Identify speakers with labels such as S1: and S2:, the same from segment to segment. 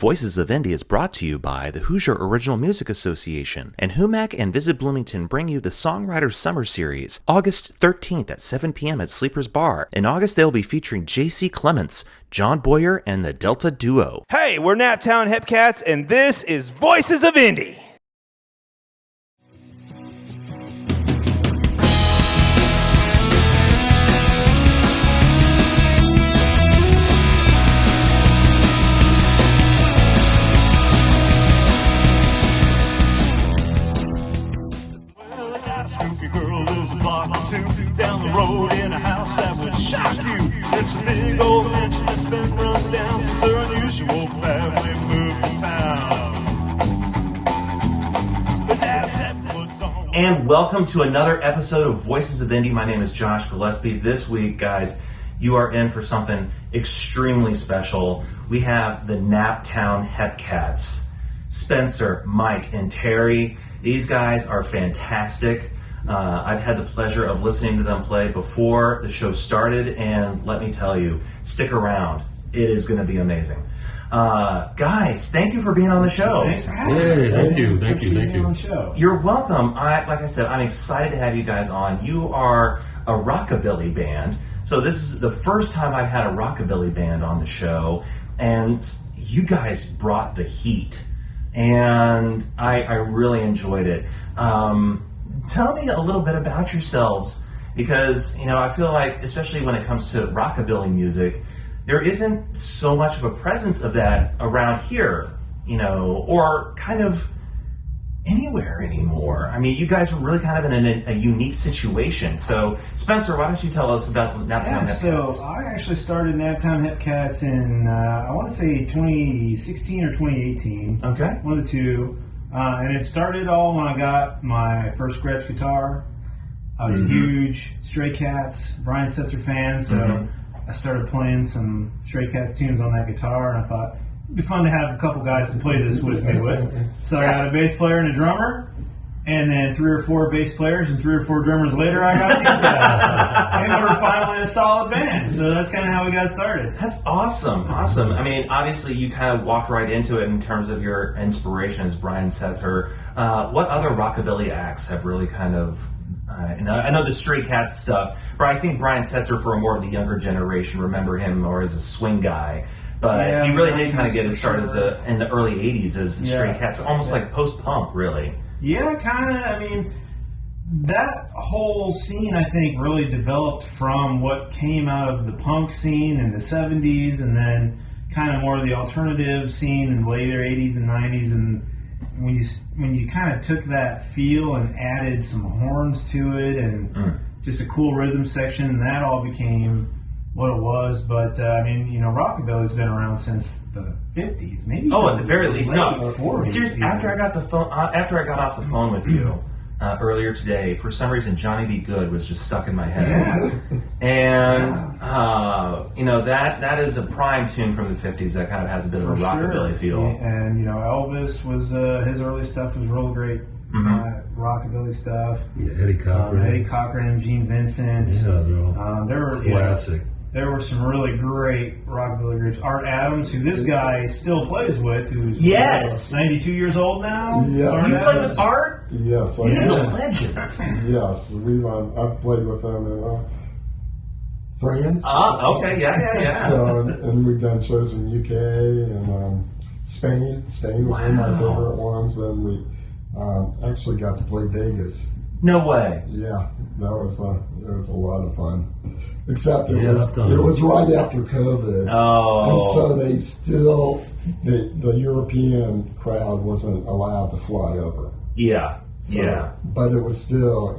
S1: Voices of Indy is brought to you by the Hoosier Original Music Association, and Humac and Visit Bloomington bring you the Songwriters Summer Series, August 13th at 7 p.m. at Sleeper's Bar. In August, they'll be featuring J.C. Clements, John Boyer, and the Delta Duo.
S2: Hey, we're Naptown Hepcats, and this is Voices of Indy.
S3: Down the road in a house that would shock you. It's a big old mansion that's been run down since her unusual family moved to town. But that's
S1: and welcome to another episode of Voices of Indy. My name is Josh Gillespie. This week, guys, you are in for something extremely special. We have the Naptown Hepcats. Spencer, Mike, and Terry. These guys are fantastic. I've had the pleasure of listening to them play before the show started, and let me tell you, stick around. It is going to be amazing. Guys, thank you for being on the show.
S4: Thanks for having us.
S5: Thank you.
S4: On the show.
S1: You're welcome. Like I said, I'm excited to have you guys on. You are a rockabilly band. So this is the first time I've had a rockabilly band on the show, and you guys brought the heat, and I really enjoyed it. Tell me a little bit about yourselves, because, I feel like, especially when it comes to rockabilly music, there isn't so much of a presence of that around here, or kind of anywhere anymore. I mean, you guys are really kind of in a unique situation. So, Spencer, why don't you tell us about Naptown Hepcats?
S4: So I actually started Naptown Hepcats in, I want to say 2016 or 2018.
S1: Okay.
S4: One of the two. And it started all when I got my first Gretsch guitar. I was a huge Stray Cats, Brian Setzer fan, so I started playing some Stray Cats tunes on that guitar, and I thought it'd be fun to have a couple guys to play this with me with. So I got a bass player and a drummer, and then 3 or 4 bass players and 3 or 4 drummers later, I got these guys. And we're finally a solid band, so that's kind of how we got started.
S1: That's awesome. I mean, obviously, you kind of walked right into it in terms of your inspirations, Brian Setzer. What other rockabilly acts have really kind of, I know the Stray Cats stuff, but I think Brian Setzer, for more of the younger generation, remember him more as a swing guy. But he really did kind of get his start in the early 80s as the Stray Cats, almost like post-punk, really.
S4: Yeah, kind of. I mean, that whole scene, I think, really developed from what came out of the punk scene in the 70s, and then kind of more of the alternative scene in the later 80s and 90s. And when you kind of took that feel and added some horns to it and just a cool rhythm section, that all became what it was. But I mean, rockabilly's been around since the 50s, maybe.
S1: Oh, at the very least, no.
S4: 40s,
S1: seriously, after I got off the phone with you earlier today, for some reason, Johnny B. Good was just stuck in my head, and that is a prime tune from the 50s that kind of has a bit of a rockabilly feel.
S4: And Elvis was his early stuff was real great. Rockabilly stuff.
S5: Yeah, Eddie Cochran
S4: and Gene Vincent.
S5: Yeah,
S4: they were
S5: classic.
S4: There were some really great rockabilly groups. Art Adams, who this guy still plays with, who's 92 years old now.
S6: Yes.
S1: You play with Art?
S6: Yes,
S1: He's a legend.
S6: Yes, I've played with him in France.
S1: Okay, yeah.
S6: So, and we've done shows in UK and Spain. Spain was one of my favorite ones. Then we actually got to play Vegas.
S1: No way.
S6: Yeah, that was a lot of fun. Except it was right after COVID.
S1: Oh.
S6: And so they still the European crowd wasn't allowed to fly over.
S1: Yeah.
S6: So,
S1: yeah.
S6: But it was still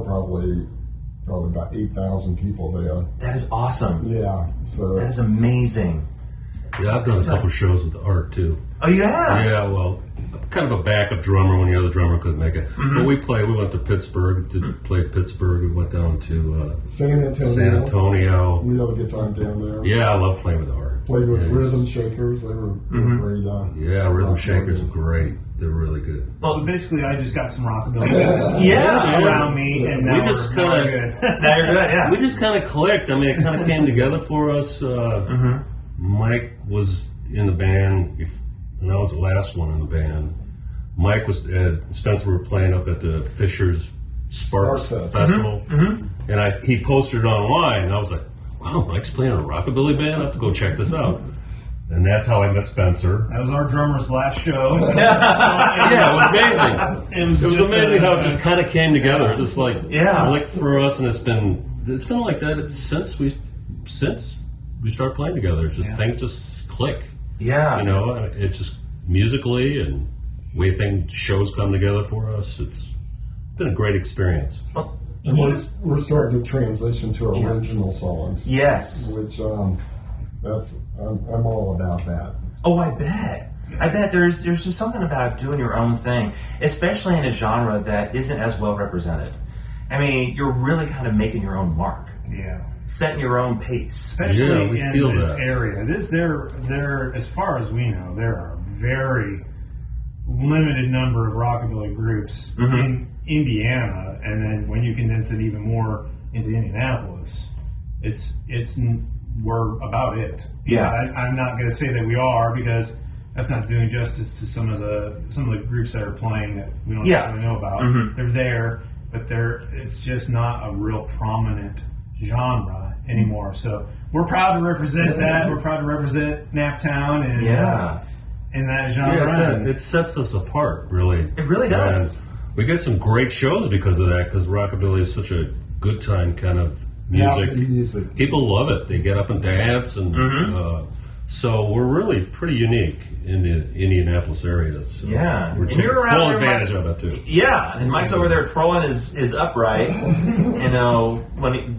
S6: probably about 8,000 people there.
S1: That is awesome.
S6: Yeah. So
S1: that is amazing.
S5: Yeah, I've done a couple shows with Art too.
S1: Oh, yeah?
S5: Yeah, well, kind of a backup drummer when the other drummer couldn't make it. But we went to Pittsburgh, play Pittsburgh. We went down to
S6: San Antonio. We had a good time down there.
S5: Yeah, I love playing with Art.
S6: Played with Rhythm Shakers. They were great.
S5: Yeah, Rhythm Shakers are great. They're really good.
S4: So basically, I just got some rockabilly around me, and now
S5: we just
S4: we're good.
S1: Now you're good, yeah.
S5: We just kind of clicked. I mean, it kind of came together for us. Mike was in the band, and I was the last one in the band. Mike was Spencer were playing up at the Fisher's Sparks Festival, and he posted it online. And I was like, "Wow, Mike's playing in a rockabilly band. I have to go check this out." And that's how I met Spencer.
S4: That was our drummer's last show.
S5: Yeah, it was amazing.
S4: It was
S5: amazing how it just kind of came together, just like
S1: Yeah.
S5: clicked for us, and it's been like that since we started playing together. Things just click.
S1: Yeah.
S5: You know, it just musically and way shows come together for us. It's been a great experience.
S1: Well,
S6: And we're starting to transition to original songs.
S1: yes.
S6: Which I'm all about that.
S1: Oh, I bet. I bet there's just something about doing your own thing, especially in a genre that isn't as well represented. I mean, you're really kind of making your own mark,
S4: Yeah.
S1: setting your own pace.
S4: Especially
S5: we
S4: in
S5: feel
S4: this
S5: that.
S4: area. There, as far as we know, there are very limited number of rockabilly groups in Indiana, and then when you condense it even more into Indianapolis, we're about it.
S1: Yeah.
S4: I'm not going to say that we are, because that's not doing justice to some of the groups that are playing that we don't necessarily know about. They're there, but it's just not a real prominent genre anymore. So we're proud to represent that. We're proud to represent Naptown and in that genre.
S5: It sets us apart, really.
S1: It really does.
S5: And we get some great shows because of that, because rockabilly is such a good time kind of music.
S6: Happy music.
S5: People love it. They get up and dance, and so we're really pretty unique in the Indianapolis area. So
S1: Yeah.
S5: we're
S1: And
S5: taking
S1: you're around
S5: full
S1: there,
S5: advantage
S1: Mike.
S5: of it too.
S1: Yeah, and Mike's over there twirling his upright,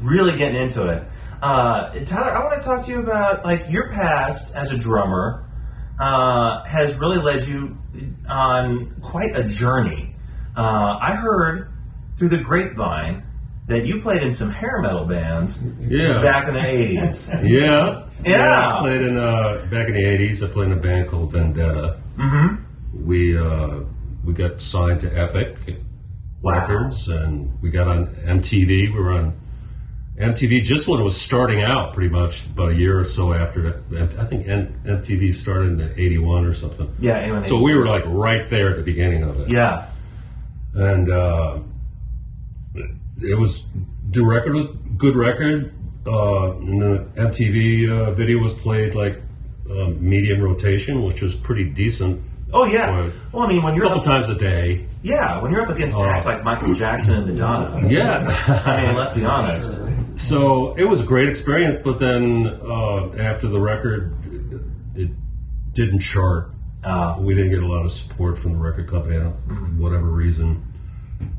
S1: really getting into it. Tyler, I want to talk to you about, like, your past as a drummer has really led you on quite a journey. I heard through the grapevine that you played in some hair metal bands back in the 80s.
S5: Yeah.
S1: Yeah.
S5: I played in back in the 80s. I played in a band called Vendetta. We got signed to Epic Records, and we got on MTV. We were on MTV just when it was starting out, pretty much about a year or so after. I think MTV started in '81 or something.
S1: Yeah, anyway.
S5: So we were like right there at the beginning of it.
S1: Yeah.
S5: And it was the record was a good record. And the MTV video was played like medium rotation, which was pretty decent.
S1: Oh, yeah. Well, I mean, when
S5: A
S1: you're
S5: couple times a day.
S1: Yeah, when you're up against acts like Michael Jackson and Madonna.
S5: Yeah.
S1: I mean, let's be honest.
S5: So it was a great experience, but then after the record, it didn't chart. We didn't get a lot of support from the record company, for whatever reason.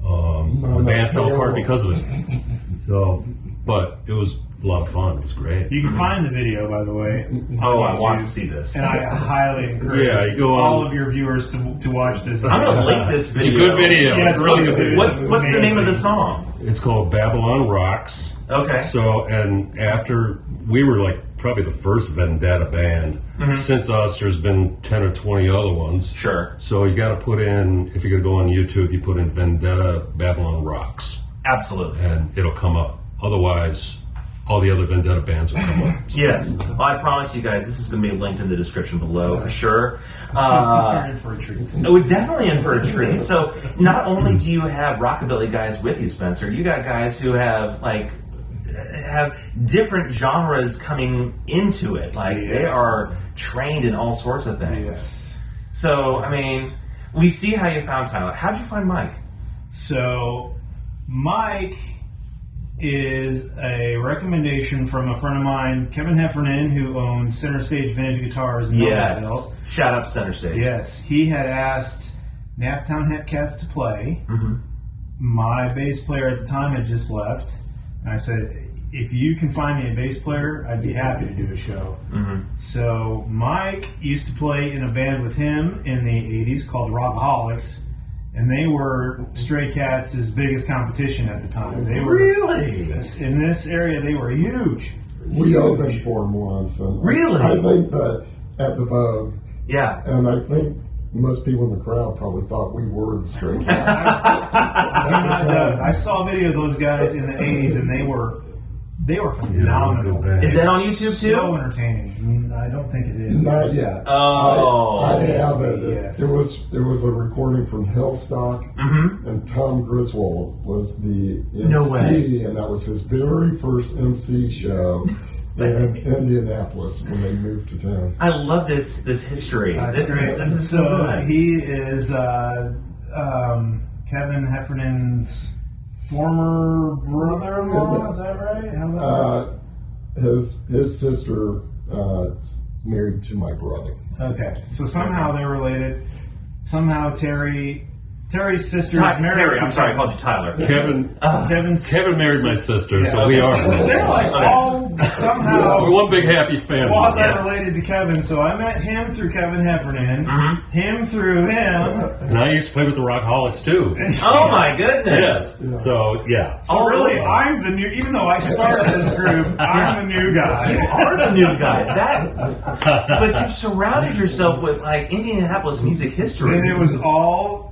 S5: The band fell apart because of it. So, but it was a lot of fun. It was great.
S4: You can find the video, by the way.
S1: Oh, I
S4: on
S1: want
S4: YouTube,
S1: to see this.
S4: and I highly encourage
S5: you go
S4: all
S5: on.
S4: of your viewers to watch this.
S1: I'm going to link this
S5: It's a
S1: video.
S5: good video.
S4: Yeah,
S5: It's a really good video.
S1: What's the name of the song?
S5: It's called Babylon Rocks.
S1: Okay.
S5: So, and after we were like probably the first Vendetta band. Since us, there's been 10 or 20 other ones.
S1: Sure.
S5: So you got to put in, if you're going to go on YouTube, you put in Vendetta Babylon Rocks,
S1: Absolutely.
S5: and it'll come up. Otherwise, all the other Vendetta bands will come up.
S1: Yes. Well, I promise you guys, this is going to be linked in the description below for sure.
S4: You're in for a treat.
S1: We're definitely in for a treat. So not only do you have rockabilly guys with you, Spencer, you got guys who have different genres coming into it. Like they are trained in all sorts of things.
S4: Yes.
S1: So, I mean, we see how you found Tyler. How did you find Mike?
S4: So, Mike is a recommendation from a friend of mine, Kevin Heffernan, who owns Center Stage Vintage Guitars in Millersville.
S1: Shout out to Center Stage.
S4: Yes, he had asked Naptown Hepcats to play. My bass player at the time had just left, and I said, if you can find me a bass player, I'd be happy to do a show. So Mike used to play in a band with him in the 80s called Rockaholics, and they were Stray Cats' biggest competition at the time. They were
S1: Really?
S4: in this area. They were huge.
S6: We opened for him once. And
S1: Really?
S6: I think that at the Vogue,
S1: Yeah.
S6: and I think most people in the crowd probably thought we were the Stray Cats.
S4: I saw a video of those guys in the 80s, and they were They were phenomenal.
S5: Yeah,
S1: Is that on YouTube too?
S4: So entertaining. I don't think it is.
S6: Not yet.
S1: Oh.
S6: I have it.
S4: Yes.
S6: It was a recording from Hillstock, and Tom Griswold was the MC,
S1: No way.
S6: and that was his very first MC show in Indianapolis when they moved to town.
S1: I love this history. This
S4: great.
S1: is so good.
S4: He is Kevin Heffernan's former brother-in-law. Is that right? How's that?
S6: His sister married to my brother.
S4: Okay, so somehow they're related. Somehow Terry's sister is married.
S1: Terry,
S4: to
S1: I'm sorry, I called you Tyler.
S5: Kevin
S4: Kevin's
S5: married my sister,
S4: Yeah.
S5: so we are.
S4: They're like all somehow
S5: We're one big happy family.
S4: quasi related to Kevin. So I met him through Kevin Heffernan, him through him.
S5: And I used to play with the Rockholics too.
S1: Oh my goodness.
S5: Yes. So yeah.
S4: So really, I'm the new. Even though I started this group, I'm the new guy.
S1: You are the new guy. But you've surrounded yourself with like Indianapolis music history.
S4: And it was all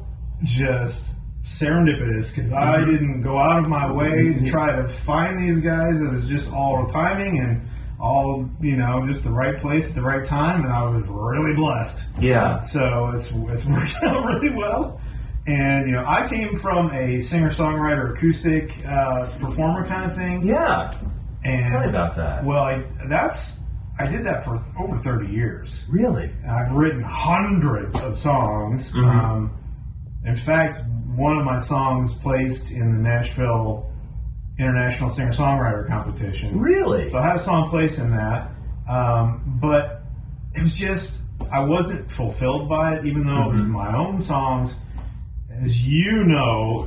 S4: just serendipitous because I didn't go out of my way to try to find these guys. It was just all timing and all, just the right place at the right time, and I was really blessed.
S1: Yeah.
S4: So it's worked out really well. And, I came from a singer-songwriter, acoustic performer kind of thing.
S1: Yeah.
S4: And
S1: Tell me about that.
S4: Well, I did that for over 30 years.
S1: Really?
S4: I've written hundreds of songs. In fact, one of my songs placed in the Nashville International Singer-Songwriter Competition.
S1: Really?
S4: So I had a song placed in that. But it was just, I wasn't fulfilled by it, even though it was my own songs. As you know,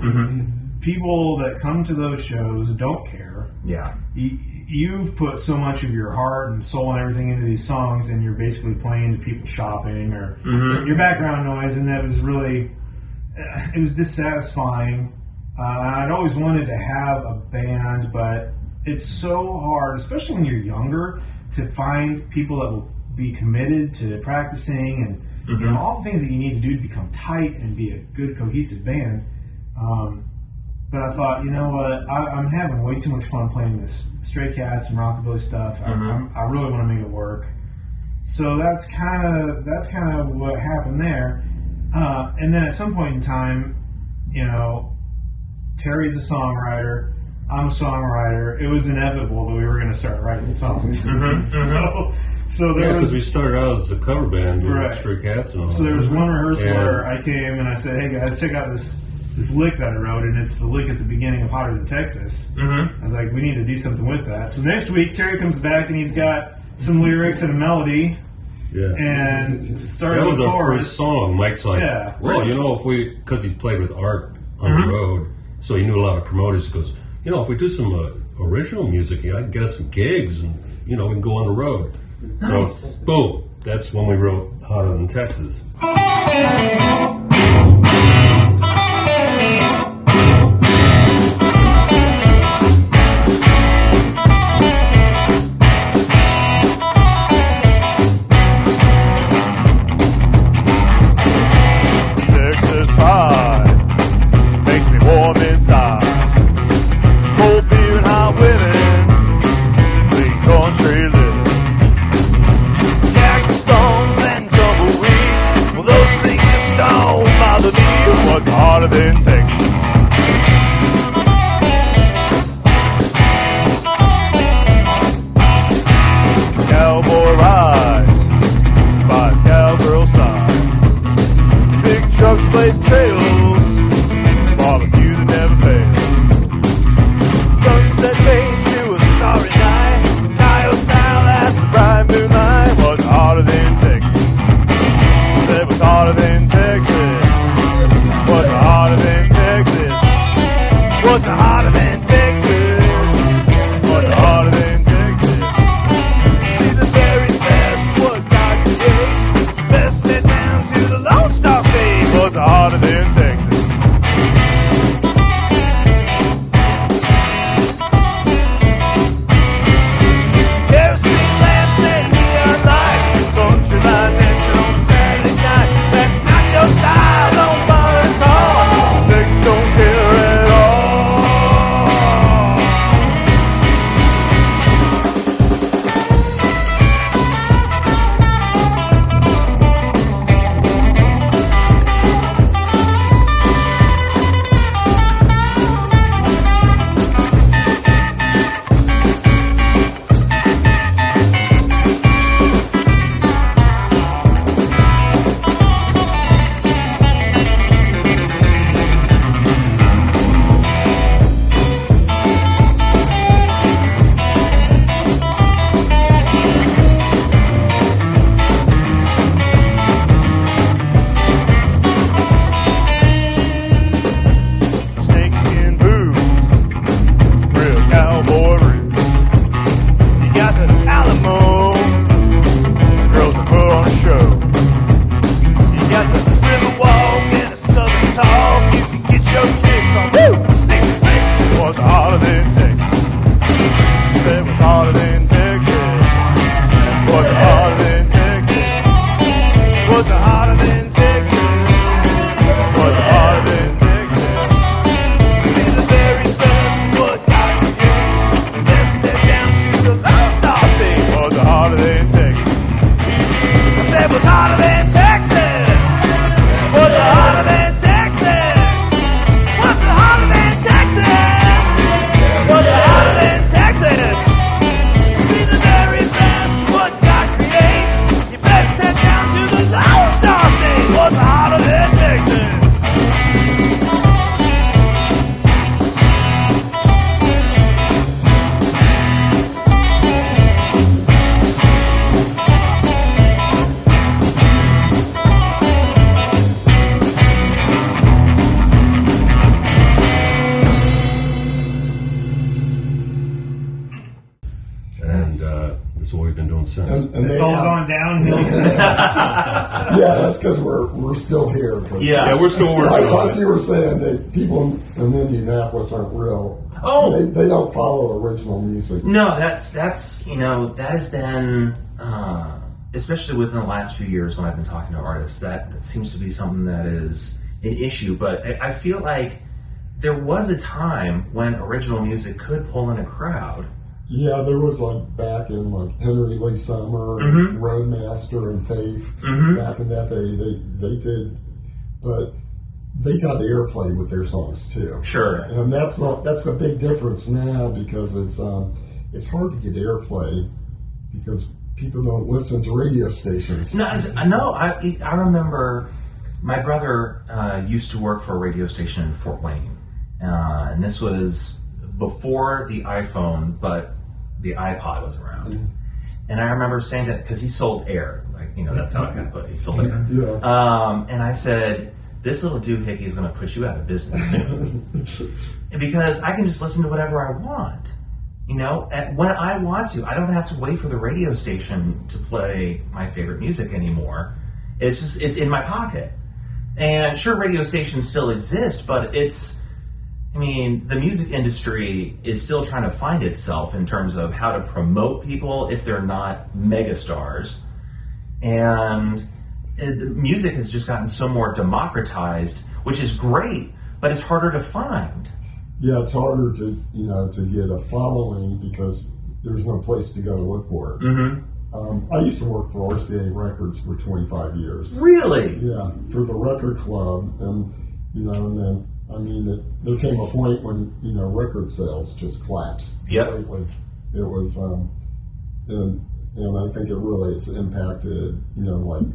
S4: people that come to those shows don't care.
S1: Yeah.
S4: You've put so much of your heart and soul and everything into these songs, and you're basically playing to people shopping or your background noise, and that was really, it was dissatisfying. I'd always wanted to have a band, but it's so hard, especially when you're younger, to find people that will be committed to practicing and all the things that you need to do to become tight and be a good, cohesive band. But I thought, you know what, I'm having way too much fun playing this Stray Cats and rockabilly stuff. I really want to make it work. So that's kind of what happened there. And then at some point in time, Terry's a songwriter, I'm a songwriter. It was inevitable that we were going to start writing songs. So there
S5: because
S4: was,
S5: we started out as a cover band doing
S4: Right.
S5: Stray Cats and all
S4: so
S5: that.
S4: there was one rehearsal
S5: And-
S4: where I came and I said, "Hey guys, check out this lick that I wrote," and it's the lick at the beginning of Hotter Than Texas. I was like, we need to do something with that. So next week, Terry comes back and he's got some lyrics and a melody
S5: Yeah.
S4: and started
S5: That was
S4: with
S5: our
S4: chorus.
S5: first song. Mike's like,
S4: Yeah.
S5: well, because he played with Art on the road, so he knew a lot of promoters. He goes, if we do some original music, I can get us some gigs and, we can go on the road.
S1: Nice.
S5: So, boom, that's when we wrote Hotter Than Texas.
S3: Texas pie makes me warm inside. Cold beer and hot women, clean country living. Cactus stones and tumbleweeds, well those things just don't bother me. What's hotter than Texas? Cowboy rides by his cowgirl side. Big trucks, blazing trails, barbecue that never fails. Sunset fades to a starry night. Coyote sound at the bright moonlight. What's hotter than Texas? Said what's hotter than Texas? What's hotter than Texas? What's hotter than Texas? What's hotter than Texas? See the very best, what God creates. Best head down to the Lone Star State. What's hotter than Texas? Kerosene lamps and neon lights. Country line dancing on a Saturday night. Last night than Texas. What's hotter than Texas? Be the very best. What got the gates? Let's head down to the Lone Star State. What's hotter than Texas? I said, what's hotter than Texas? What's hotter than Texas? What's hotter than Texas? What's hotter than Texas? Be the very best. What God creates? You best head down to the Lone Star State. What's hotter than Texas?
S5: And that's what we've been doing since.
S6: And
S4: It's
S6: they
S4: all
S6: have-
S4: gone downhill since.
S6: Yeah, that's because we're still here. 'Cause
S5: Yeah, we're still working on
S6: like
S5: it.
S6: you were saying, that people in Indianapolis aren't real.
S1: Oh.
S6: They don't follow original music.
S1: No, that's that has been especially within the last few years when I've been talking to artists, that seems to be something that is an issue. But I feel like there was a time when original music could pull in a crowd.
S6: Yeah, there was like back in like Henry Lee Summer, and Roadmaster, and Faith. Back in that day, they did, but they got airplay with their songs too.
S1: Sure.
S6: And that's a big difference now because it's hard to get airplay because people don't listen to radio stations.
S1: No, I remember my brother used to work for a radio station in Fort Wayne, and this was before the iPhone, but the iPod was around. And I remember saying that because he sold air, like that's how I can put it. He sold air.
S6: Yeah.
S1: And I said, this little doohickey is going to put you out of business soon. Because I can just listen to whatever I want. When I want to. I don't have to wait for the radio station to play my favorite music anymore. It's in my pocket. And sure, radio stations still exist, but the music industry is still trying to find itself in terms of how to promote people if they're not megastars. And the music has just gotten so more democratized, which is great, but it's harder to find.
S6: Yeah, it's harder to get a following because there's no place to go to look for it.
S1: Mm-hmm.
S6: I used to work for RCA Records for 25 years.
S1: Really?
S6: Yeah, for the record club, and then there came a point when record sales just collapsed
S1: Yep.
S6: completely. It was, and I think it's impacted like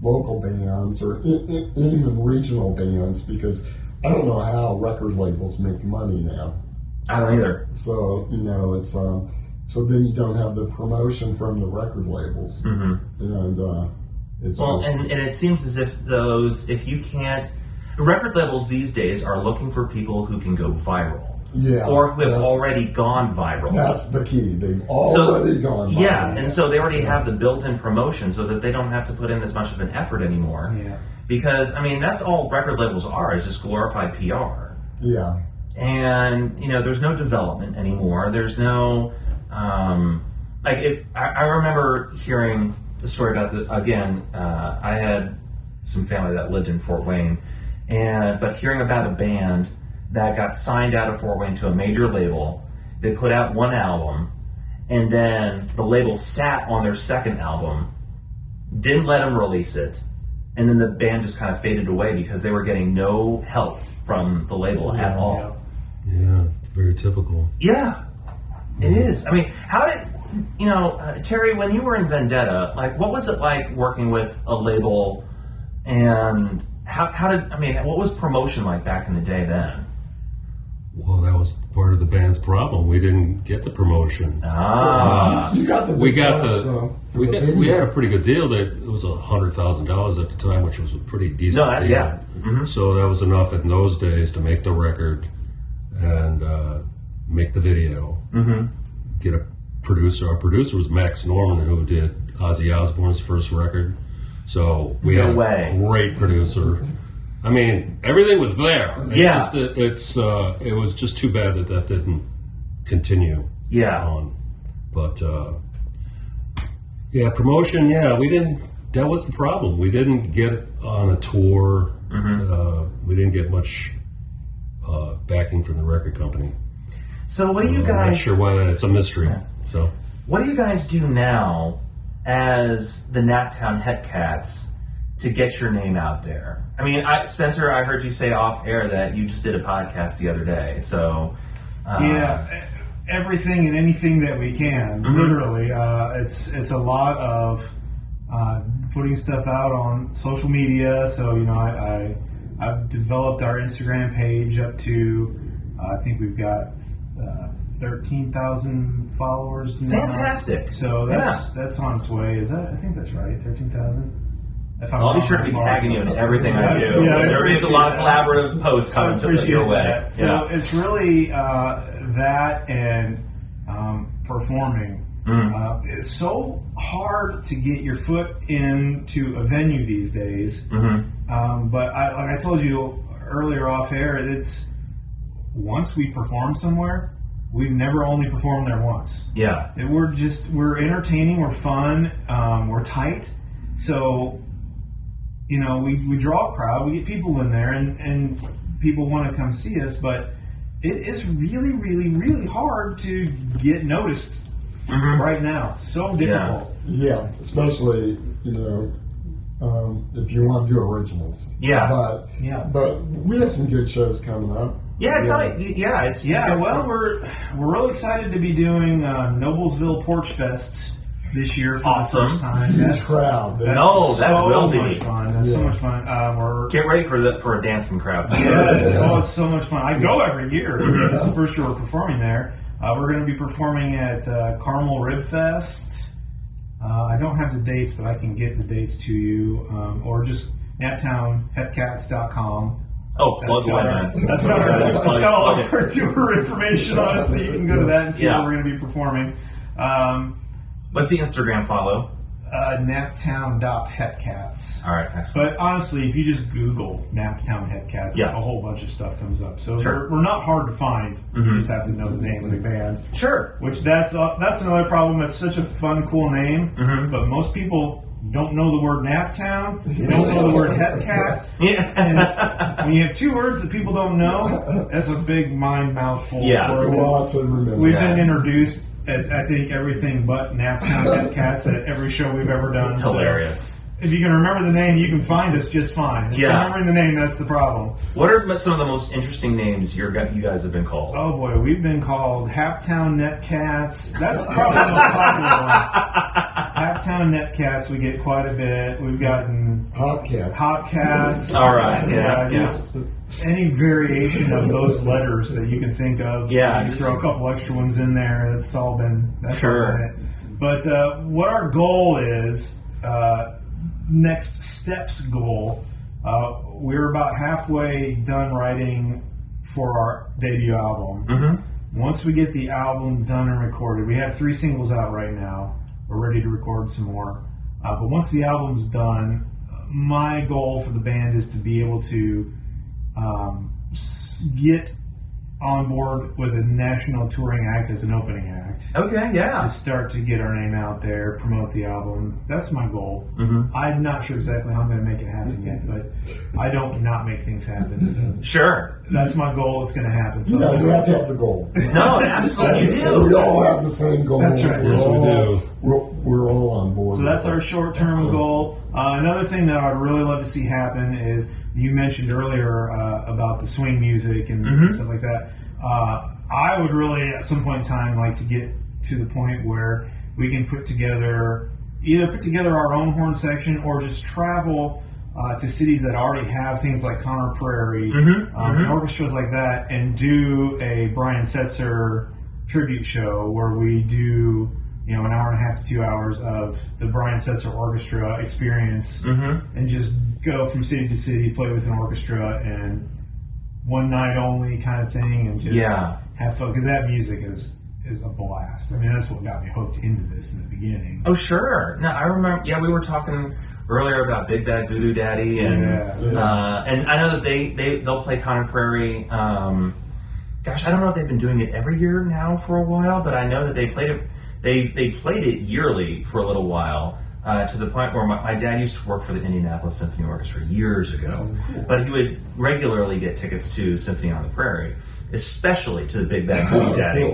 S6: local bands or even regional bands because I don't know how record labels make money now.
S1: I don't either.
S6: So it's so then you don't have the promotion from the record labels, and it's
S1: and it seems as if you can't. Record labels these days are looking for people who can go viral.
S6: Yeah,
S1: or who have already gone viral.
S6: That's the key. They've already gone viral.
S1: Yeah, and so they already have the built-in promotion so that they don't have to put in as much of an effort anymore.
S4: Yeah.
S1: Because, that's all record labels are, is just glorified PR.
S6: Yeah.
S1: And, there's no development anymore. There's no, I remember hearing the story about I had some family that lived in Fort Wayne, but hearing about a band that got signed out of Fort Wayne to a major label, they put out one album, and then the label sat on their second album, didn't let them release it, and then the band just kind of faded away because they were getting no help from the label at all.
S5: Yeah, very typical.
S1: Yeah, it is. How did, Terry, when you were in Vendetta, what was it like working with a label, and what was promotion like back in the day then?
S5: Well, that was part of the band's problem. We didn't get the promotion.
S6: You got the
S5: We got
S6: bucks,
S5: the
S6: though, for
S5: we
S6: the
S5: got
S6: video.
S5: we had a pretty good deal. That it was $100,000 at the time, which was a pretty decent deal.
S1: Yeah. Mm-hmm.
S5: So that was enough in those days to make the record and make the video.
S1: Mm-hmm.
S5: Get a producer. Our producer was Max Norman, who did Ozzy Osbourne's first record. So we had a great producer. Everything was there. It was just too bad that didn't continue on. But promotion. Yeah, we didn't that was the problem. We didn't get on a tour. We didn't get much backing from the record company.
S1: So what do you
S5: I'm
S1: guys?
S5: not sure why that. It's a mystery. So
S1: What do you guys do now as the Naptown Hepcats to get your name out there? I mean, Spencer, I heard you say off air that you just did a podcast the other day. So
S4: yeah, everything and anything that we can. Literally, it's a lot of putting stuff out on social media. So I've developed our Instagram page up to I think we've got 13,000 followers now.
S1: Fantastic.
S4: So that's on its way. I think that's right. 13,000.
S1: I'll be sure to be tagging you in everything I do.
S4: Yeah,
S1: There is a lot of collaborative posts coming to your way.
S4: That. So it's really that and performing. It's so hard to get your foot into a venue these days. But like I told you earlier off air, it's once we perform somewhere, we've never only performed there once.
S1: Yeah.
S4: We're entertaining, we're fun, we're tight. So, we draw a crowd, we get people in there, and people want to come see us, but it is really, really, really hard to get noticed right now. So difficult.
S6: Yeah, especially, if you want to do originals.
S1: Yeah.
S6: But we have some good shows coming up.
S1: Yeah, tell me. Yeah,
S4: Well, we're real excited to be doing Noblesville Porch Fest this year for
S1: Awesome.
S4: the first time.
S6: Huge crowd.
S1: that will be.
S4: Much fun. That's so much fun. We're
S1: Get ready for a dancing crowd.
S4: it's so much fun. I go every year. This is the first year we're performing there. We're going to be performing at Carmel Rib Fest. I don't have the dates, but I can get the dates to you, or just naptownhepcats.com.
S1: Oh, plug away, man.
S4: That's got all our tour information on it, so you can go to that and see where we're going to be performing.
S1: What's the Instagram follow?
S4: Naptown.hepcats.
S1: All right, excellent.
S4: But honestly, if you just Google Naptown Hepcats, a whole bunch of stuff comes up. So we're not hard to find. You just have to know the name of the band.
S1: Sure.
S4: Which that's another problem. It's such a fun, cool name, but most people don't know the word Naptown. They don't know the word Hepcats. And when you have two words that people don't know, that's a big mind mouthful.
S1: Yeah,
S6: It's a lot to remember.
S4: We've been introduced as, I think, everything but Naptown Hepcats at every show we've ever done.
S1: Hilarious.
S4: So if you can remember the name, you can find us just fine. It's remembering the name, that's the problem.
S1: What are some of the most interesting names you guys have been called?
S4: Oh boy, we've been called Naptown Hepcats. That's probably the most popular one. Naptown Hepcats, we get quite a bit. We've gotten Hopcats.
S1: All right,
S4: Just any variation of those letters that you can think of.
S1: Yeah,
S4: you throw a couple extra ones in there. That's all been it. But what our goal is, next steps goal, we're about halfway done writing for our debut album. Once we get the album done and recorded, we have 3 singles out right now. We're ready to record some more. But once the album's done, my goal for the band is to be able to get on board with a national touring act as an opening act.
S1: Okay, yeah.
S4: To start to get our name out there, promote the album. That's my goal. I'm not sure exactly how I'm going to make it happen yet, but I don't not make things happen. So
S1: Sure.
S4: that's my goal. It's going to happen. So
S6: Yeah, you have to have the goal.
S1: No, absolutely you do.
S6: We all have the same goal.
S4: That's right.
S5: Yes, we do.
S6: We're all on board.
S4: So that's our short-term goal. Another thing that I'd really love to see happen is, you mentioned earlier about the swing music and stuff like that. I would really, at some point in time, like to get to the point where we can put together our own horn section, or just travel to cities that already have things like Conner Prairie, orchestras like that, and do a Brian Setzer tribute show where we do an hour and a half to 2 hours of the Brian Setzer Orchestra experience, and just go from city to city, play with an orchestra, and one night only kind of thing, and just have fun, because that music is a blast. I mean, that's what got me hooked into this in the beginning.
S1: Oh, sure. No, I remember. Yeah, we were talking earlier about Big Bad Voodoo Daddy, and and I know that they'll play Conner Prairie. Gosh, I don't know if they've been doing it every year now for a while, but I know that they played it. They played it yearly for a little while. to the point where my dad used to work for the Indianapolis Symphony Orchestra years ago, but he would regularly get tickets to Symphony on the Prairie, especially to the Big Bad Voodoo Daddy,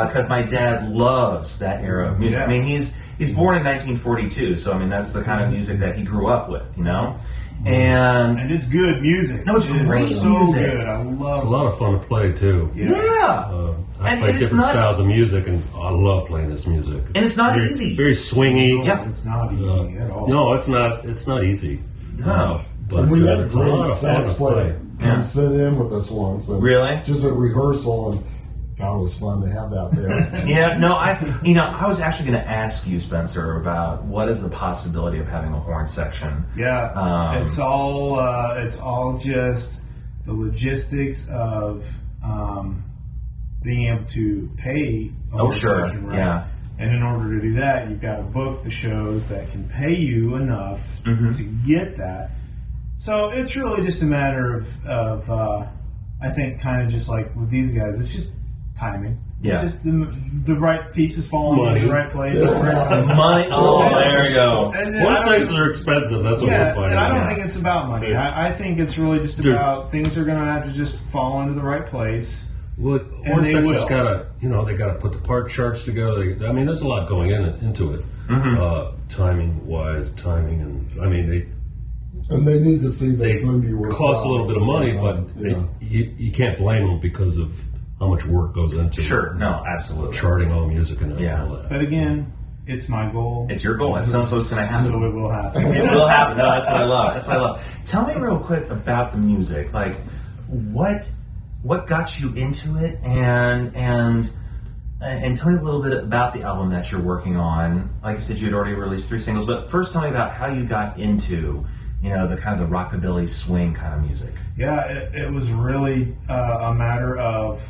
S1: because my dad loves that era of music.
S4: Yeah.
S1: I mean, he's born in 1942, so I mean that's the kind of music that he grew up with, you know. And
S4: it's good music.
S1: No, it's great
S4: so
S1: music.
S4: good. I love
S5: It's a lot of fun to play too.
S1: yeah.
S5: I
S1: And
S5: play
S1: it's
S5: different
S1: not-
S5: styles of music, and I love playing this music.
S1: And it's not
S5: very,
S1: easy.
S5: Very swingy.
S1: Yeah.
S4: It's not easy at all.
S5: No, it's not. It's not easy.
S1: No.
S5: But
S6: And we had a
S5: it's a lot
S6: great
S5: of fun
S6: sax
S5: to play.
S6: player come
S1: Yeah.
S6: sit in with us once. And
S1: Really?
S6: Just a rehearsal, and God, it was fun to have that there.
S1: Yeah, no, I was actually going to ask you, Spencer, about what is the possibility of having a horn section.
S4: Yeah, it's all just the logistics of being able to pay a horn
S1: sure,
S4: section, right?
S1: yeah.
S4: And in order to do that, you've got to book the shows that can pay you enough to get that. So it's really just a matter of I think, kind of just like with these guys, it's just timing.
S1: Yeah.
S4: It's just the right pieces falling
S5: Money.
S4: in the right place. at the right time.
S1: Money. Oh, there you go.
S4: And then
S5: Horn
S4: I don't-
S5: sections are expensive. That's what we're
S4: Yeah,
S5: finding
S4: and I don't
S5: out.
S4: think it's about money.
S5: Dude.
S4: I think it's really just
S5: Dude.
S4: about things are going to have to just fall into the right place.
S5: Well, horn
S4: they
S5: sections
S4: will.
S5: gotta, they gotta put the part charts together. I mean, there's a lot going into it, timing, and I mean,
S6: And they need to see that
S5: they
S6: it's going to be worth
S5: cost a little bit of money, but
S6: yeah.
S5: you can't blame them because of how much work goes into
S1: Sure, no, absolutely.
S5: charting all music and
S1: Yeah.
S5: all that.
S4: But again, it's my goal.
S1: It's your goal. That's not what's going to happen.
S4: So it will happen.
S1: It will happen. No, that's what I love. That's what I love. Tell me real quick about the music. Like, what got you into it, and tell me a little bit about the album that you're working on. Like I said, you had already released 3 singles, but first tell me about how you got into, the kind of the rockabilly swing kind of music.
S4: Yeah, it was really a matter of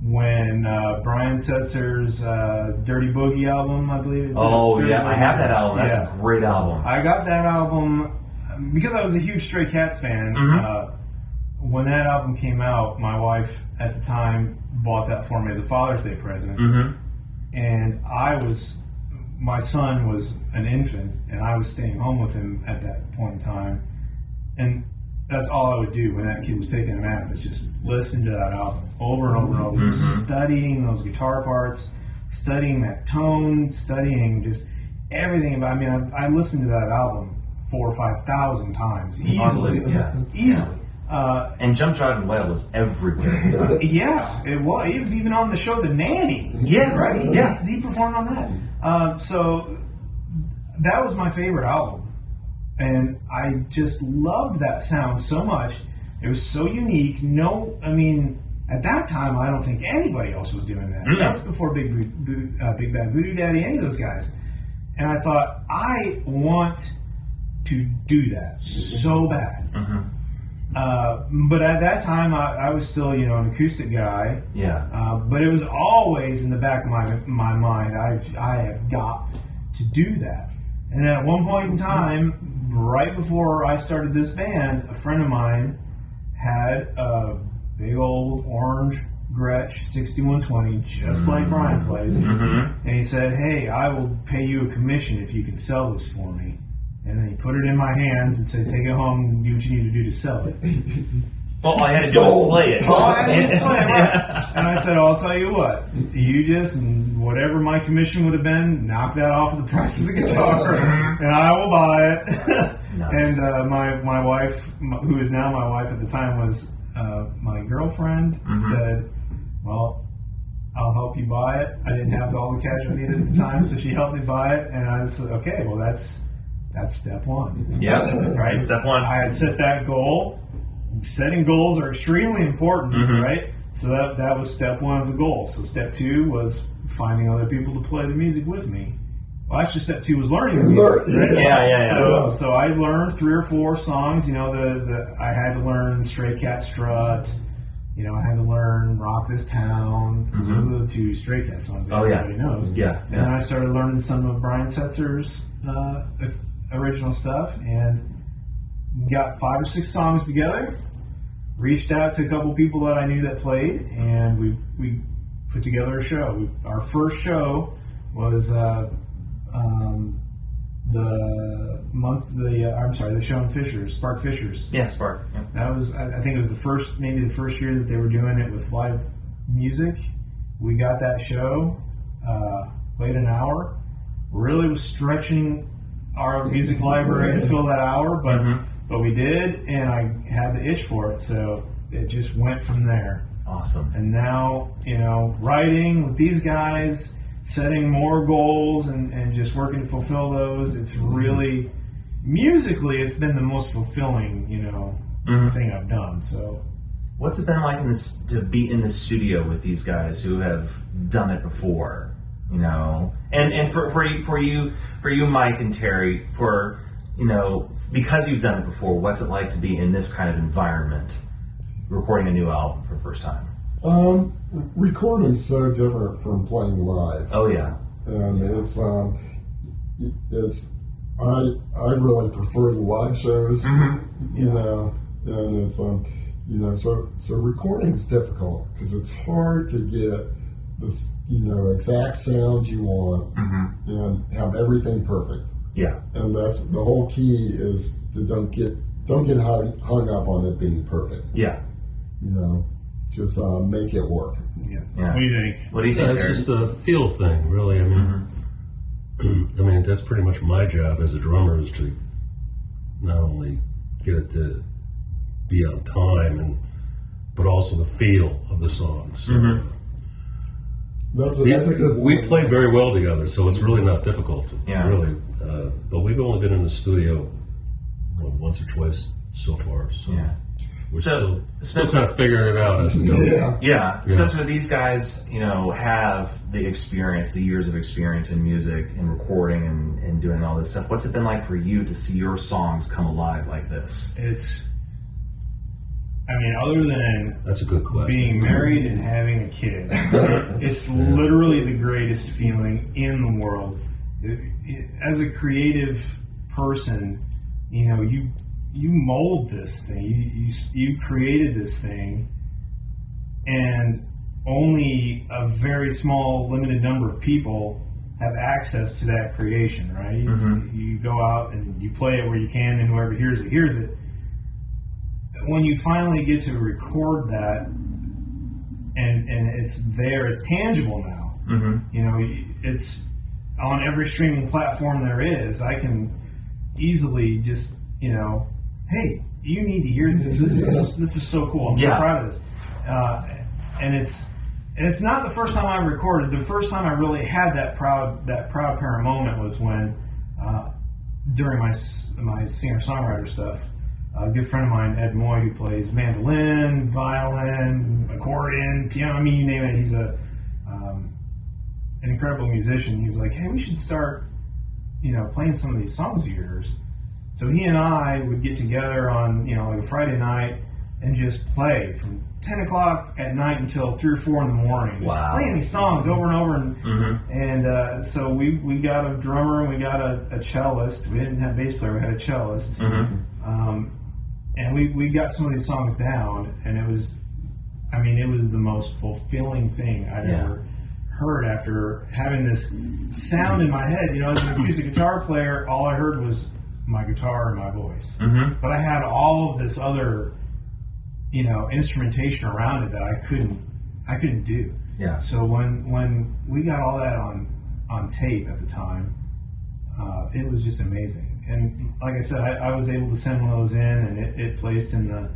S4: when Brian Setzer's Dirty Boogie album, I believe it's Dirty
S1: I
S4: Boogie.
S1: have that album. That's
S4: Yeah.
S1: a great album.
S4: I got that album because I was a huge Stray Cats fan. When that album came out, my wife at the time bought that for me as a Father's Day present. And my son was an infant, and I was staying home with him at that point in time. And that's all I would do when that kid was taking a nap, is just listen to that album over and over and over, studying those guitar parts, studying that tone, studying just everything about. I mean, I listened to that album 4,000 or 5,000 times easily.
S1: Yeah.
S4: Easily.
S1: And Jump Jive and Wail was everywhere at the time.
S4: Yeah, it was. He was even on the show The Nanny.
S1: Yeah,
S4: right.
S1: yeah.
S4: He performed on that. So that was my favorite album, and I just loved that sound so much. It was so unique. At that time, I don't think anybody else was doing that. That was before Big Bad Voodoo Daddy, any of those guys. And I thought, I want to do that so bad. But at that time, I was still, an acoustic guy.
S1: Yeah.
S4: But it was always in the back of my mind, I have got to do that. And at one point in time, right before I started this band, a friend of mine had a big old orange Gretsch 6120, just like Brian plays. And he said, "Hey, I will pay you a commission if you can sell this for me." And then he put it in my hands and said, "Take it home and do what you need to do to sell it."
S1: All I had to do was play it.
S4: All I had to do was play it, right. And I said, "I'll tell you what, you just, whatever my commission would have been, knock that off of the price of the guitar, and I will buy it."
S1: Nice.
S4: And my wife, who is now my wife at the time, was my girlfriend, said, "Well, I'll help you buy it." I didn't have all the cash I needed at the time, so she helped me buy it, and I said, "Okay, well, that's step one."
S1: Yeah.
S4: Right?
S1: Step one.
S4: I had set that goal. Setting goals are extremely important, right? So that was step one of the goal. So step two was finding other people to play the music with me. Well, actually, step two was learning the music. Right?
S1: Yeah.
S4: So I learned 3 or 4 songs. I had to learn Stray Cat Strut. I had to learn Rock This Town. Those are the 2 Stray Cat songs that everybody knows.
S1: Yeah.
S4: And then I started learning some of Brian Setzer's original stuff, and got 5 or 6 songs together. Reached out to a couple people that I knew that played, and we put together a show. Our first show was the show in Fishers, Spark Fishers.
S1: Yeah, Spark. Yeah.
S4: That was, I think it was the first year that they were doing it with live music. We got that show, played an hour, really was stretching our music library to fill that hour, but we did, and I had the itch for it, so it just went from there.
S1: Awesome.
S4: And now, writing with these guys, setting more goals and just working to fulfill those, it's really, musically, it's been the most fulfilling, thing I've done. So,
S1: what's it been like to be in the studio with these guys who have done it before? And for you, Mike and Terry, because you've done it before, what's it like to be in this kind of environment, recording a new album for the first time?
S6: Recording's so different from playing live.
S1: Oh yeah,
S6: and I really prefer the live shows. And it's so recording's difficult because it's hard to get this exact sound you want and have everything perfect.
S1: Yeah,
S6: and that's the whole key is to don't get hung up on it being perfect.
S1: Yeah,
S6: just make it work.
S4: Yeah.
S1: Yeah.
S4: What do you think?
S1: What do you think?
S5: It's just a feel thing, really. I mean, that's pretty much my job as a drummer is to not only get it to be on time but also the feel of the song. So
S6: That's a good
S5: we
S6: point.
S5: play very well together, so it's really not difficult.
S1: Yeah.
S5: Really. But we've only been in the studio once or twice so far. So
S1: Yeah.
S5: we're
S1: So,
S5: still kind of figuring it out as we go.
S1: Yeah, Spencer, these guys, have the experience, the years of experience in music and recording and doing all this stuff. What's it been like for you to see your songs come alive like this?
S4: Other than
S5: That's a good question.
S4: being married and having a kid, it's literally the greatest feeling in the world. As a creative person, you mold this thing, you created this thing, and only a very small, limited number of people have access to that creation, right? You go out and you play it where you can, and whoever hears it. When you finally get to record that, and it's there, it's tangible now. It's on every streaming platform there is. I can easily just, hey, you need to hear this. This is so cool. I'm so proud of this. And it's not the first time I recorded. The first time I really had that proud parent moment was when during my singer-songwriter stuff. A good friend of mine, Ed Moy, who plays mandolin, violin, accordion, piano, you name it. He's an incredible musician. He was like, hey, we should start, playing some of these songs of yours. So he and I would get together on, like a Friday night and just play from 10 o'clock at night until 3 or 4 in the morning. Just playing these songs over and over. And so we got a drummer and we got a cellist. We didn't have a bass player, we had a cellist. And we got some of these songs down, and it was the most fulfilling thing I'd ever heard after having this sound in my head. As an acoustic guitar player, all I heard was my guitar and my voice. But I had all of this other, instrumentation around it that I couldn't do.
S1: Yeah.
S4: So when we got all that on tape at the time, it was just amazing. And like I said, I was able to send one of those in, and it placed in the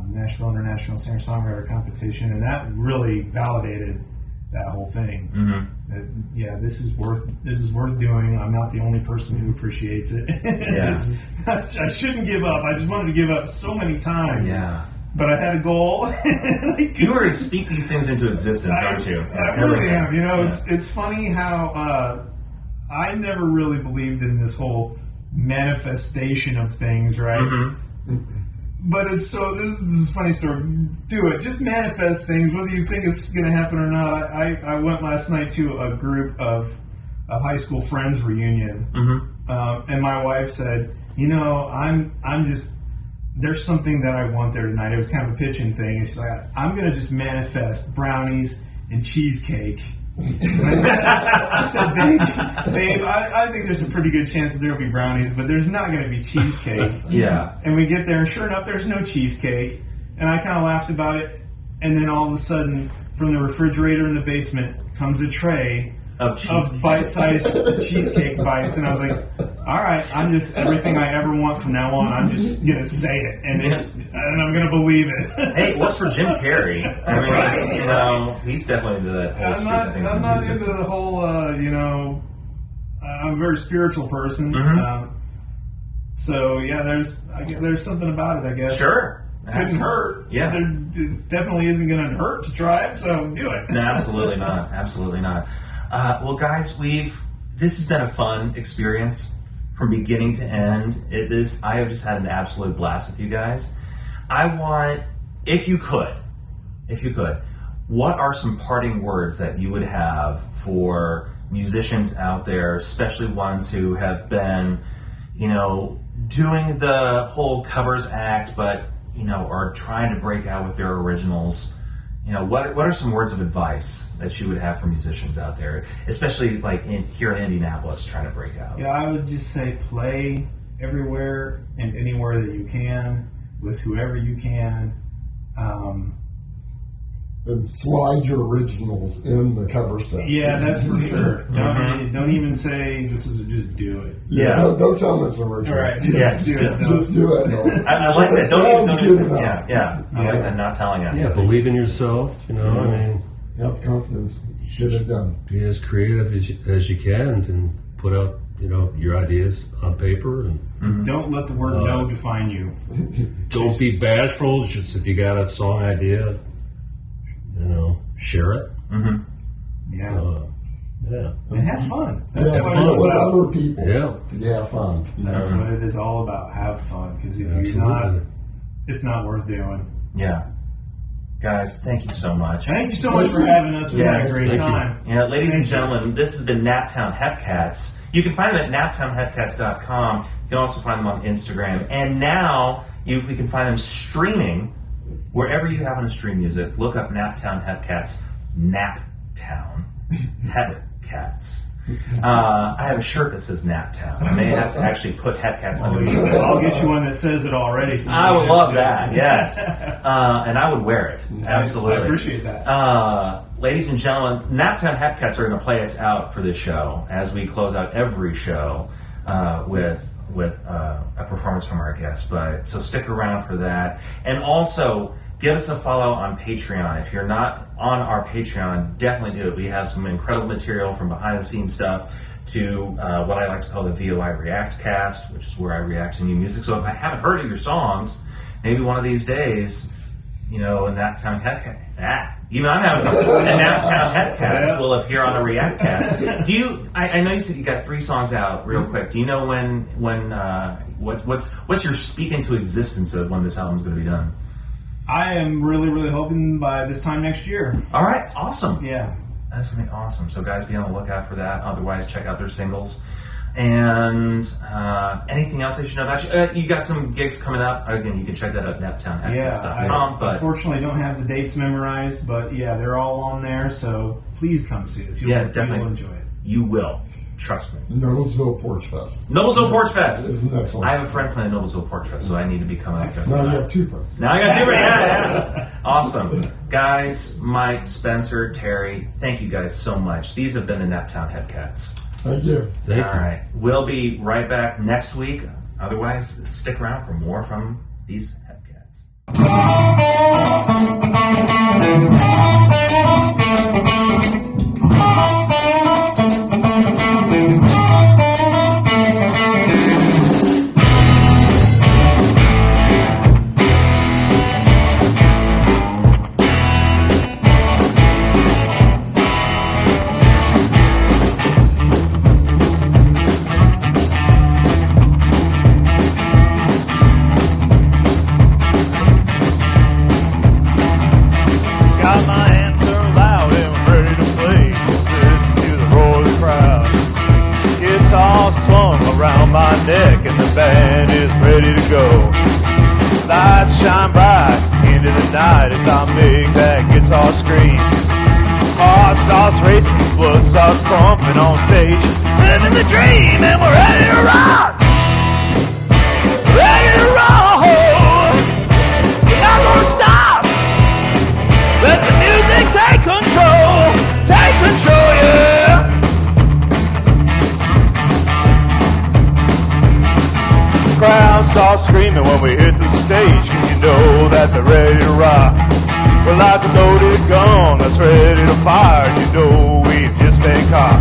S4: Nashville International Singer-Songwriter Competition, and that really validated that whole thing. That, this is worth doing. I'm not the only person who appreciates it. I shouldn't give up. I just wanted to give up so many times.
S1: Yeah.
S4: But I had a goal.
S1: You were to speak these things into existence, aren't you?
S4: I really am. It's funny how I never really believed in this whole manifestation of things, right? But this is a funny story. Do it. Just manifest things, whether you think it's going to happen or not. I went last night to a group of high school friends reunion, and my wife said, I'm just, there's something that I want there tonight. It was kind of a pitching thing. And she's like, I'm going to just manifest brownies and cheesecake I said, babe, I think there's a pretty good chance that there will be brownies, but there's not going to be cheesecake.
S1: Yeah.
S4: And we get there, and sure enough, there's no cheesecake. And I kind of laughed about it. And then all of a sudden, from the refrigerator in the basement comes a tray of bite-sized cheesecake bites, and I was like, all right, I'm just everything I ever want from now on. I'm just gonna say it, and I'm gonna believe it.
S1: Hey, what's for Jim Carrey? I mean,
S4: Right.
S1: you know, he's definitely into that whole street of things.
S4: I'm not into the whole, I'm a very spiritual person. So yeah, there's something about it, I guess.
S1: Sure.
S4: Couldn't hurt.
S1: Yeah.
S4: It definitely isn't going to hurt to try it, so do it.
S1: No, absolutely not. Absolutely not. Well, guys, this has been a fun experience from beginning to end. I have just had an absolute blast with you guys. I want, if you could, what are some parting words that you would have for musicians out there, especially ones who have been, doing the whole covers act, but are trying to break out with their originals? What are some words of advice that you would have for musicians out there, especially like here in Indianapolis, trying to break out?
S4: Yeah, I would just say play everywhere and anywhere that you can with whoever you can.
S6: And slide your originals in the cover sets.
S4: Yeah, that's for sure. Don't even say this is. Just do it.
S1: Yeah.
S6: Don't tell them it's an original.
S4: All right.
S1: Yeah,
S6: Just do it.
S1: I like that.
S6: Sounds good enough.
S1: Yeah. I like that. Not telling it.
S5: Yeah, believe in yourself. I mean,
S6: Have confidence. Get it done.
S5: be as creative as you can and put out, your ideas on paper, and
S4: Don't let the word no define you.
S5: don't be bashful. Just if you got a song idea, share it.
S4: Yeah.
S5: Yeah.
S4: And have fun. That's
S6: Have
S4: what
S6: fun
S4: it's
S6: with
S4: about.
S6: other people.
S5: Yeah.
S6: To have fun.
S4: That's what it is all about. Have fun. Because if you're
S5: Absolutely.
S4: not, it's not worth doing.
S1: Yeah. Guys, thank you so much.
S4: Thank you so much for having us. We had a
S1: Yes,
S4: great
S5: thank you.
S4: time.
S1: Yeah, ladies and
S4: Thank you.
S1: gentlemen, this has been Naptown Hepcats. You can find them at naptownhepcats.com. You can also find them on Instagram. And now we can find them streaming wherever you happen to stream music. Look up Naptown Hepcats. Naptown Hepcats. I have a shirt that says Naptown. I may have to actually put Hepcats underneath it.
S4: I'll get you one that says it already. So
S1: I
S4: you
S1: would
S4: don't
S1: love
S4: have
S1: that,
S4: to-
S1: yes. And I would wear it. Absolutely.
S4: I appreciate that.
S1: Ladies and gentlemen, Naptown Hepcats are going to play us out for this show as we close out every show with a performance from our guests. So stick around for that. And also, give us a follow on Patreon. If you're not on our Patreon, definitely do it. We have some incredible material from behind-the-scenes stuff to what I like to call the VOI React Cast, which is where I react to new music. So if I haven't heard of your songs, maybe one of these days, in Naptown Hepcats, even I'm having Naptown Hepcats will appear on a React Cast. I know you said you got 3 songs out real quick. Do you know what's your speak into existence of when this album's going to be done?
S4: I am really, really hoping by this time next year.
S1: All right, awesome.
S4: Yeah.
S1: That's going to be awesome. So guys, be on the lookout for that. Otherwise, check out their singles. And anything else I should know about you? You got some gigs coming up. Again, you can check that out at naptownhepcats.com.
S4: I unfortunately don't have the dates memorized, but yeah, they're all on there, so please come see us.
S1: Definitely.
S4: You'll enjoy it.
S1: You will. Trust me.
S6: Noblesville Porch Fest.
S1: Noblesville Porch Fest.
S6: Is the next one.
S1: I have a friend playing Noblesville Porch Fest, so I need to be coming up there.
S6: Now you have 2 friends.
S1: Now I got 2 right. Yeah. Awesome. Guys, Mike, Spencer, Terry, thank you guys so much. These have been the Naptown Hepcats.
S6: Thank you.
S5: Thank
S1: All
S5: you.
S1: right. We'll be right back next week. Otherwise, stick around for more from these Hepcats.
S3: Got my answer loud and ready to play. Listen to the roar of the crowd. Guitar slung around my neck and the band is ready to go. Lights shine bright into the night as I make that guitar scream. Heart starts racing, blood starts pumping on stage. Living the dream and we're ready to rock. Ready to roll. We're not gonna stop. Let the music take control. Take control, yeah. The crowd starts screaming when we hit the stage, 'cause you know that they're ready to rock. We're like a loaded gun that's ready to fire. You know we've just been caught.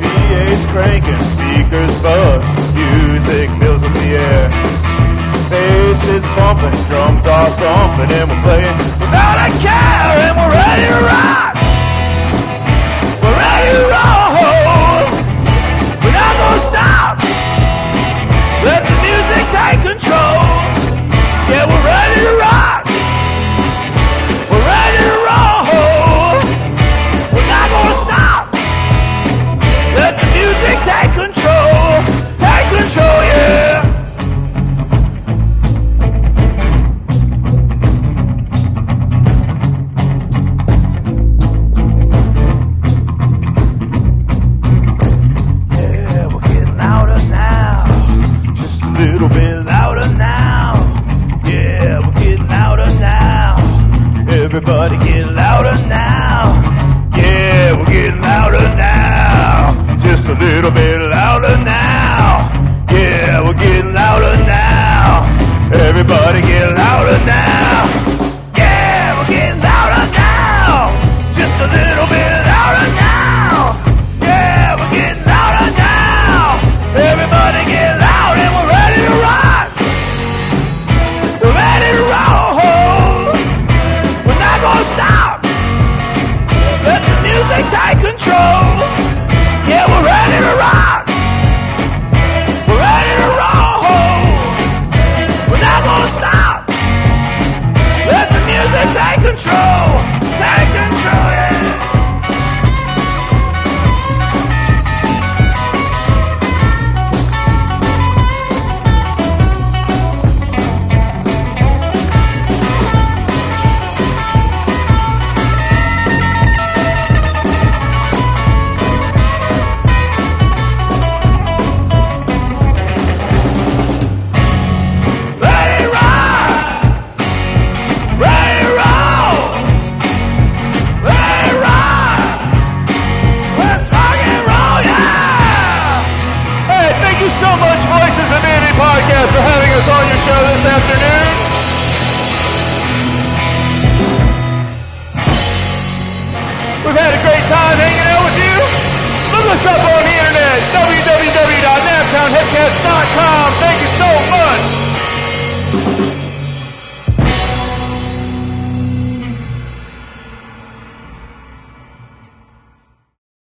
S3: PA's cranking, speakers buzz, music fills up the air. Bass is bumping, drums are thumping, and we're playing without a care. And we're ready to rock. We're ready to roll. We're not gonna stop. Let the music take control. Yeah, we're ready to rock. We're ready to roll. We're not gonna stop. Let the music take control. Take control, yeah. Yeah, we're getting louder now. Just a little bit louder now. Yeah, we're getting louder now. Everybody get louder now. Yeah, we're getting louder now. Just a little bit